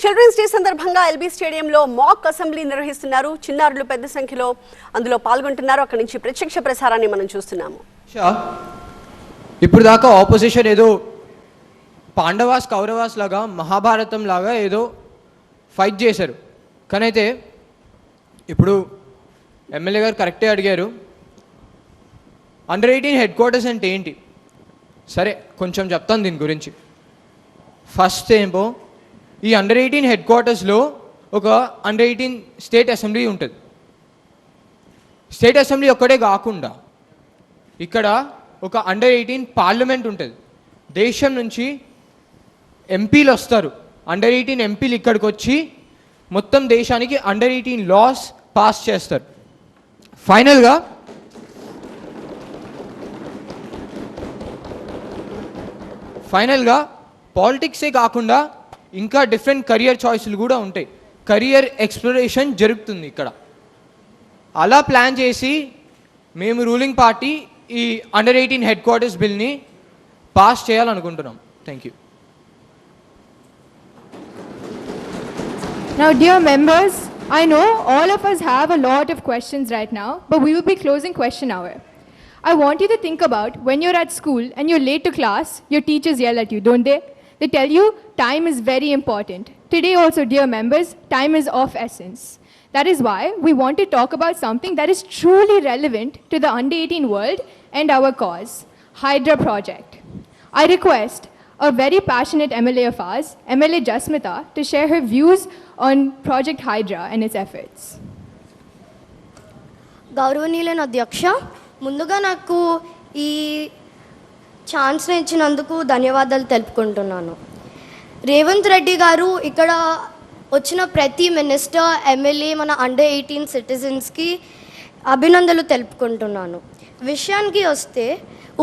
Children's day సందర్భంగా LB స్టేడియంలో మాక్ assembly నిర్వహిస్తున్నారు. చిన్నారులు పెద్ద సంఖ్యలో అందులో పాల్గొంటున్నారు. అక్కడి నుంచి ప్రత్యక్ష ప్రసారాన్ని మనం చూస్తున్నాము. ఇప్పుడు దాకా ఆపోజిషన్ ఏదో పాండవాస్ కౌరవాస్ లాగా మహాభారతం లాగా ఏదో ఫైట్ చేశారు. కానీ అయితే ఇప్పుడు ఎమ్మెల్యే గారు కరెక్టే అడిగారు, అండర్-18 హెడ్ క్వార్టర్స్ అంటే ఏంటి? సరే, కొంచెం చెప్తాను దీని గురించి. ఫస్ట్ ఏమో ఈ అండర్-18 హెడ్ క్వార్టర్స్లో ఒక అండర్-18 స్టేట్ అసెంబ్లీ ఉంటుంది. స్టేట్ అసెంబ్లీ ఒక్కటే కాకుండా ఇక్కడ ఒక అండర్-18 పార్లమెంట్ ఉంటుంది. దేశం నుంచి ఎంపీలు వస్తారు. అండర్-18 ఎంపీలు ఇక్కడికి వచ్చి మొత్తం దేశానికి అండర్-18 లాస్ పాస్ చేస్తారు. ఫైనల్గా పాలిటిక్సే కాకుండా ఇంకా డిఫరెంట్ కెరియర్ చాయిస్లు కూడా ఉంటాయి. కెరియర్ ఎక్స్ప్లోరేషన్ జరుగుతుంది ఇక్కడ. అలా ప్లాన్ చేసి మేము రూలింగ్ పార్టీ ఈ అండర్-18 హెడ్ క్వార్టర్స్ బిల్ని పాస్ చేయాలనుకుంటున్నాం. Thank you. Now, dear members, I know all of us have a lot of questions right now, but we will be closing question hour. I want you to think about when you're at school and you're late to class, your teachers yell at you, don't they? They tell you time is very important. Today also, dear members, time is of essence. That is why we want to talk about something that is truly relevant to the under-18 world and our cause, Hydra Project. I request a very passionate MLA of ours, MLA Jasmita, to share her views on Project Hydra and its efforts. గౌరవనీయులైన అధ్యక్ష, ముందుగా నాకు ఈ ఛాన్స్ని ఇచ్చినందుకు ధన్యవాదాలు తెలుపుకుంటున్నాను. రేవంత్ రెడ్డి గారు ఇక్కడ వచ్చిన ప్రతి మినిస్టర్, ఎమ్మెల్యే, మన అండర్-18 సిటిజన్స్కి అభినందనలు తెలుపుకుంటున్నాను. విషయానికి వస్తే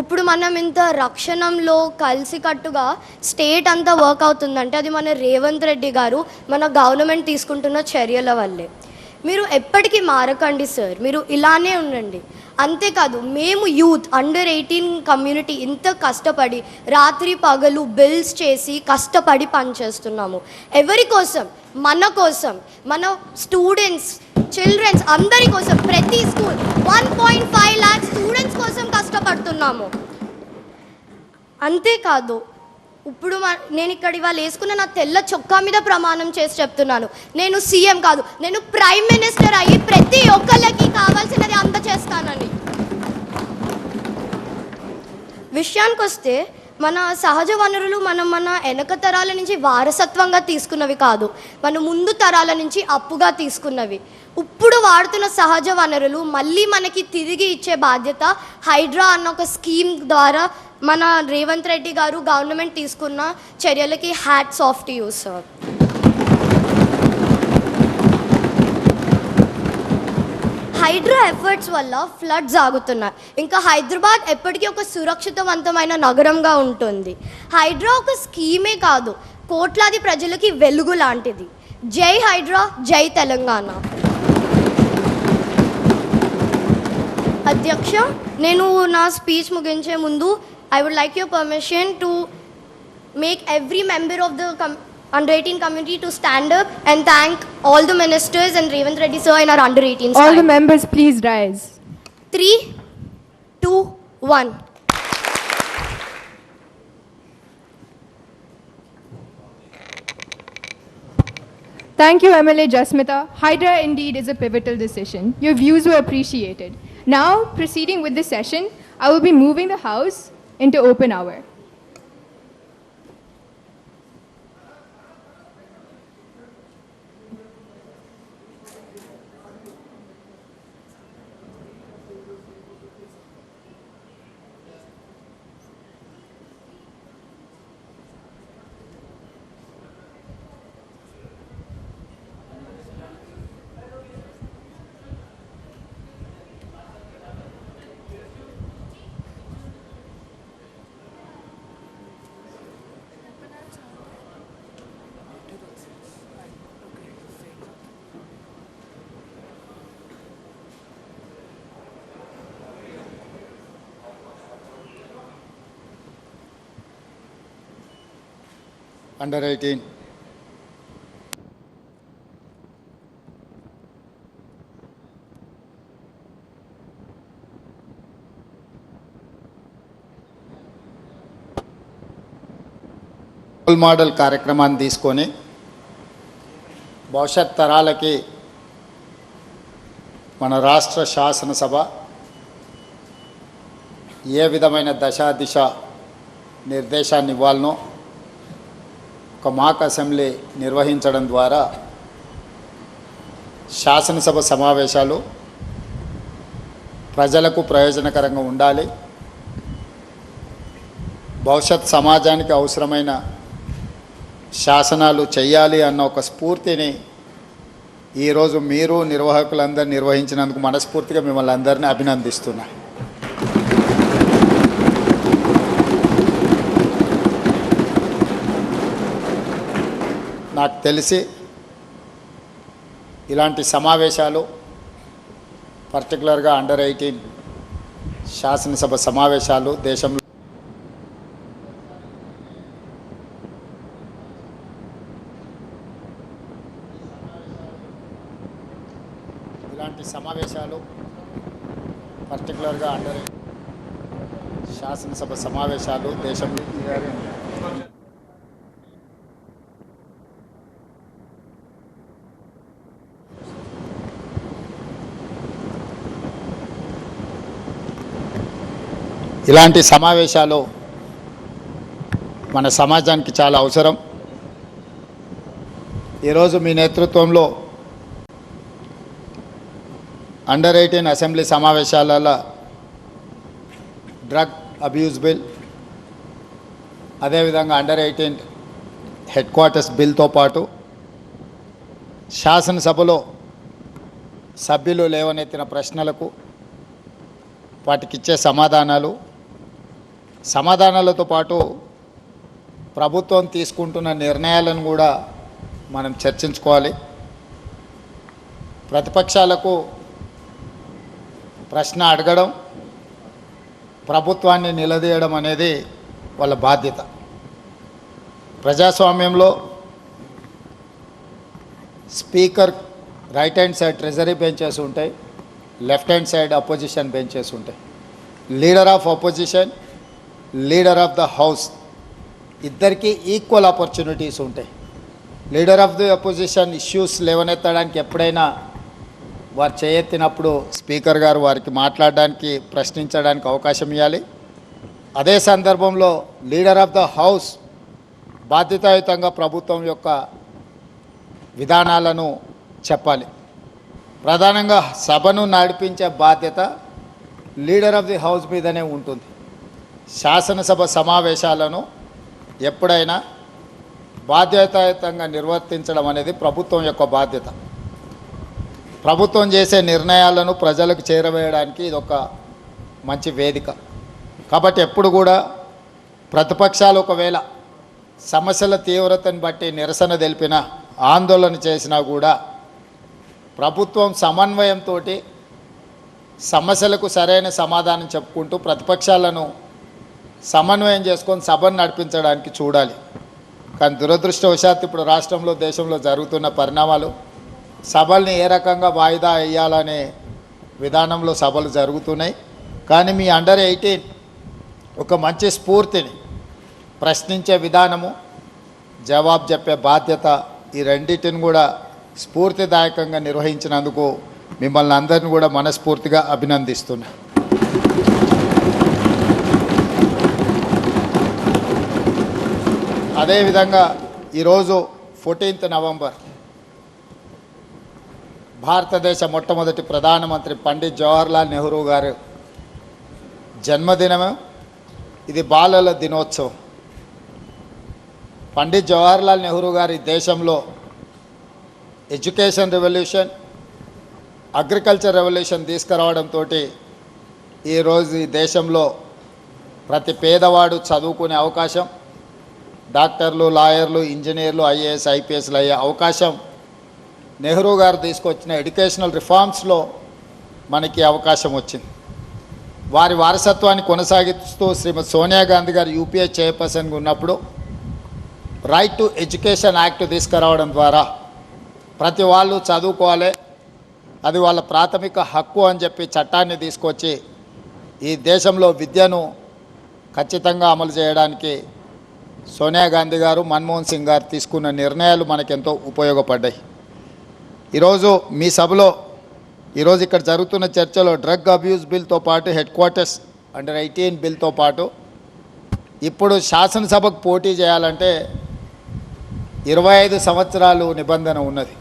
ఇప్పుడు మనం ఇంత రక్షణంలో కలిసికట్టుగా స్టేట్ అంతా వర్క్ అవుతుందంటే అది మన రేవంత్ రెడ్డి గారు, మన గవర్నమెంట్ తీసుకుంటున్న చర్యల వల్లే. మీరు ఎప్పటికీ మారకండి సార్, మీరు ఇలానే ఉండండి. అంతేకాదు, మేము యూత్ అండర్-18 కమ్యూనిటీ ఇంత కష్టపడి రాత్రి పగలు బిల్స్ చేసి కష్టపడి పనిచేస్తున్నాము. ఎవరి కోసం? మన కోసం, మన స్టూడెంట్స్, చిల్డ్రన్స్ అందరి కోసం. ప్రతి స్కూల్ 1.5 lakh స్టూడెంట్స్ కోసం కష్టపడుతున్నాము. అంతేకాదు, ఇప్పుడు నేను ఇక్కడ ఇవాళ వేసుకున్న నా తెల్ల చొక్కా మీద ప్రమాణం చేసి చెప్తున్నాను, నేను సీఎం కాదు, నేను ప్రైమ్ మినిస్టర్ అయ్యి ప్రతి ఒక్కళ్ళకి కావాల్సినది అందచేస్తానని. విషయానికి వస్తే మన సహజ వనరులు మన వెనక తరాల నుంచి వారసత్వంగా తీసుకున్నవి కాదు, మన ముందు తరాల నుంచి అప్పుగా తీసుకున్నవి. ఇప్పుడు వాడుతున్న సహజ వనరులు మళ్ళీ మనకి తిరిగి ఇచ్చే బాధ్యత హైడ్రా అన్న ఒక స్కీమ్ ద్వారా మన రేవంత్ రెడ్డి గారు గవర్నమెంట్ తీసుకున్న చర్యలకి hats off to you sir. Hydraa efforts వల్ల ఫ్లడ్స్ ఆగుతున్నాయి. ఇంకా హైదరాబాద్ ఎప్పటికీ ఒక సురక్షితవంతమైన నగరంగా ఉంటుంది. హైడ్రా ఒక స్కీమే కాదు, కోట్లాది ప్రజలకి వెలుగు లాంటిది. జై హైడ్రా, జై తెలంగాణ. అధ్యక్ష, నేను నా స్పీచ్ ముగించే ముందు I would like your permission to make every member of the under-18 community to stand up and thank all the ministers and Ravant Reddy sir in our under-18 All the members, please rise. 3, 2, 1. Thank you, MLA Jasmita. Hydra indeed is a pivotal decision. Your views were appreciated. Now, proceeding with the session, I will be moving the House into open hour. under-18 role model కార్యక్రమాన్ని తీసుకొని భవిష్యత్ తరాలకి మన రాష్ట్ర శాసనసభ ఏ విధమైన దిశ నిర్దేశాన్ని ఇవ్వాలనో ఒక మాక్ assembly నిర్వహించడం ద్వారా శాసనసభ సమావేశాలు ప్రజలకు ప్రయోజనకరంగా ఉండాలి, భవిష్యత్ సమాజానికి అవసరమైన శాసనాలు చేయాలి అన్న ఒక స్ఫూర్తిని ఈరోజు మీరు నిర్వాహకులందరూ నిర్వహించినందుకు మనస్ఫూర్తిగా మిమ్మల్ని అందరినీ అభినందిస్తున్నా. నాకు తెలిసి ఇలాంటి సమావేశాలు పర్టికులర్గా అండర్ 18 శాసనసభ సమావేశాలు దేశంలో పర్టికులర్గా అండర్ శాసనసభ సమావేశాలు దేశంలో ఇలాంటి సమావేశాలు మన సమాజానికి చాలా అవసరం. ఈరోజు మీ నేతృత్వంలో అండర్ 18 అసెంబ్లీ సమావేశాలలో డ్రగ్ అబ్యూస్ బిల్, అదేవిధంగా అండర్ 18 హెడ్ క్వార్టర్స్ బిల్తో పాటు శాసనసభలో సభ్యులు లేవనెత్తిన ప్రశ్నలకు వాటికిచ్చే సమాధానాలతో పాటు ప్రభుత్వం తీసుకుంటున్న నిర్ణయాలను కూడా మనం చర్చించుకోవాలి. ప్రతిపక్షాలకు ప్రశ్న అడగడం, ప్రభుత్వాన్ని నిలదీయడం అనేది వాళ్ళ బాధ్యత. ప్రజాస్వామ్యంలో speaker right hand side treasury benches ఉంటాయి, left hand side opposition benches ఉంటాయి. Leader of opposition, leader of the house ఇద్దరికీ ఈక్వల్ ఆపర్చునిటీస్ ఉంటాయి. Leader of the opposition issues లేవనెత్తడానికి ఎప్పుడైనా వారు చేయెత్తినప్పుడు స్పీకర్ గారు వారికి మాట్లాడడానికి, ప్రశ్నించడానికి అవకాశం ఇవ్వాలి. అదే సందర్భంలో లీడర్ ఆఫ్ ద హౌస్ బాధ్యతాయుతంగా ప్రభుత్వం యొక్క విధానాలను చెప్పాలి. ప్రధానంగా సభను నడిపించే బాధ్యత లీడర్ ఆఫ్ ది హౌస్ మీదనే ఉంటుంది. శాసనసభ సమావేశాలను ఎప్పుడైనా బాధ్యతాయుతంగా నిర్వర్తించడం అనేది ప్రభుత్వం యొక్క బాధ్యత. ప్రభుత్వం చేసే నిర్ణయాలను ప్రజలకు చేరవేయడానికి ఇది ఒక మంచి వేదిక. కాబట్టి ఎప్పుడు కూడా ప్రతిపక్షాలు ఒకవేళ సమస్యల తీవ్రతను బట్టి నిరసన తెలిపినా, ఆందోళన చేసినా కూడా ప్రభుత్వం సమన్వయంతో సమస్యలకు సరైన సమాధానం చెప్పుకుంటూ ప్రతిపక్షాలను సమన్వయం చేసుకొని సభను నడిపించడానికి చూడాలి. కానీ దురదృష్టవశాత్తు ఇప్పుడు రాష్ట్రంలో, దేశంలో జరుగుతున్న పరిణామాలు సభల్ని ఏ రకంగా వాయిదా వేయాలనే విధానంలో సభలు జరుగుతున్నాయి. కానీ మీ అండర్ 18 ఒక మంచి స్ఫూర్తిని, ప్రశ్నించే విధానము, జవాబు చెప్పే బాధ్యత, ఈ రెండింటిని కూడా స్ఫూర్తిదాయకంగా నిర్వహించినందుకు మిమ్మల్ని అందరిని కూడా మనస్ఫూర్తిగా అభినందిస్తున్నా. అదేవిధంగా ఈరోజు 14th నవంబర్ భారతదేశ మొట్టమొదటి ప్రధానమంత్రి పండిత్ జవహర్లాల్ నెహ్రూ గారు జన్మదినము. ఇది బాలల దినోత్సవం. పండిత్ జవహర్లాల్ నెహ్రూ గారి దేశంలో ఎడ్యుకేషన్ రెవల్యూషన్, అగ్రికల్చర్ రెవల్యూషన్ తీసుకురావడంతో ఈరోజు ఈ దేశంలో ప్రతి పేదవాడు చదువుకునే అవకాశం, డాక్టర్లు, లాయర్లు, ఇంజనీర్లు, ఐఏఎస్, ఐపీఎస్లు అయ్యే అవకాశం నెహ్రూ గారు తీసుకొచ్చిన ఎడ్యుకేషనల్ రిఫార్మ్స్లో మనకి అవకాశం వచ్చింది. వారి వారసత్వాన్ని కొనసాగిస్తూ శ్రీమతి సోనియా గాంధీ గారు యూపీఏ చైర్పర్సన్గా ఉన్నప్పుడు రైట్ టు ఎడ్యుకేషన్ యాక్ట్ తీసుకురావడం ద్వారా ప్రతి వాళ్ళు చదువుకోవాలి, అది వాళ్ళ ప్రాథమిక హక్కు అని చెప్పి చట్టాన్ని తీసుకొచ్చి ఈ దేశంలో విద్యను ఖచ్చితంగా అమలు చేయడానికి సోనియా గాంధీ గారు, మన్మోహన్ సింగ్ గారు తీసుకున్న నిర్ణయాలు మనకెంతో ఉపయోగపడ్డాయి. ఈరోజు మీ సభలో ఈరోజు ఇక్కడ జరుగుతున్న చర్చలో డ్రగ్ అబ్యూస్ బిల్తో పాటు హెడ్ క్వార్టర్స్ అండర్ 18 బిల్తో పాటు ఇప్పుడు శాసనసభకు పోటీ చేయాలంటే 25 సంవత్సరాలు నిబంధన ఉన్నది.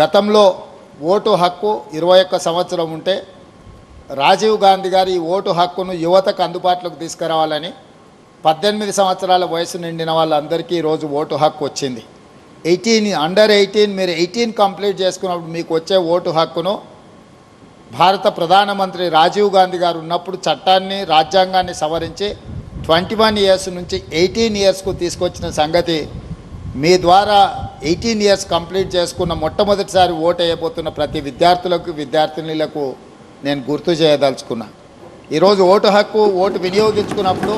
గతంలో ఓటు హక్కు 21 సంవత్సరం ఉంటే రాజీవ్ గాంధీ గారు ఈ ఓటు హక్కును యువతకు అందుబాటులోకి తీసుకురావాలని 18 సంవత్సరాల వయసు నిండిన వాళ్ళందరికీ ఈరోజు ఓటు హక్కు వచ్చింది. అండర్ 18 మీరు 18 కంప్లీట్ చేసుకున్నప్పుడు మీకు వచ్చే ఓటు హక్కును భారత ప్రధానమంత్రి రాజీవ్ గాంధీ గారు ఉన్నప్పుడు చట్టాన్ని, రాజ్యాంగాన్ని సవరించి 21 ఇయర్స్ నుంచి 18 ఇయర్స్కు తీసుకొచ్చిన సంగతి మీ ద్వారా 18 ఇయర్స్ కంప్లీట్ చేసుకున్న మొట్టమొదటిసారి ఓటు వేయబోతున్న ప్రతి విద్యార్థులకు, విద్యార్థినులకు నేను గుర్తు చేయదలుచుకున్నా. ఈరోజు ఓటు హక్కు, ఓటు వినియోగించుకున్నప్పుడు